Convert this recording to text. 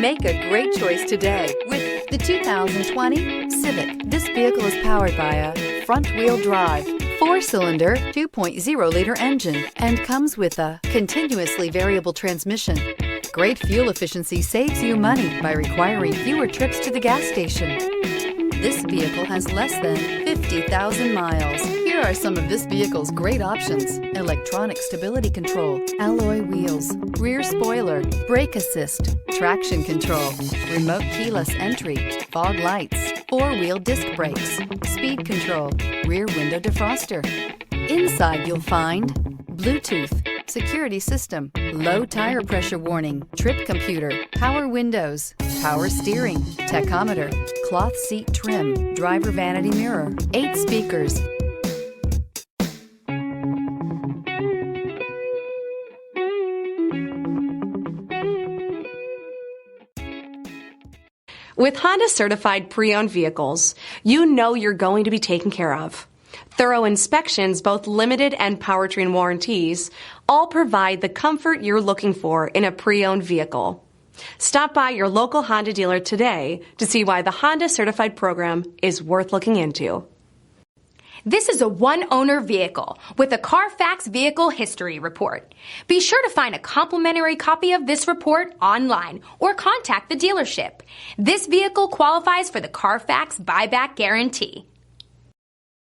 Make a great choice today with the 2020 Civic. This vehicle is powered by a front-wheel drive, 4-cylinder, 2.0-liter engine and comes with a continuously variable transmission. Great fuel efficiency saves you money by requiring fewer trips to the gas station. This vehicle has less than 50,000 miles. Here are some of this vehicle's great options: electronic stability control, alloy wheels, rear spoiler, brake assist, traction control, remote keyless entry, fog lights, 4-wheel disc brakes, speed control, rear window defroster. Inside you'll find Bluetooth, security system, low tire pressure warning, trip computer, power windows, power steering, tachometer, cloth seat trim, driver vanity mirror, 8 speakers. With Honda certified pre-owned vehicles, you know you're going to be taken care of. Thorough inspections, both limited and powertrain warranties, all provide the comfort you're looking for in a pre-owned vehicle. Stop by your local Honda dealer today to see why the Honda certified program is worth looking into. This is a one-owner vehicle with a CARFAX Vehicle History Report. Be sure to find a complimentary copy of this report online or contact the dealership. This vehicle qualifies for the CARFAX Buyback Guarantee.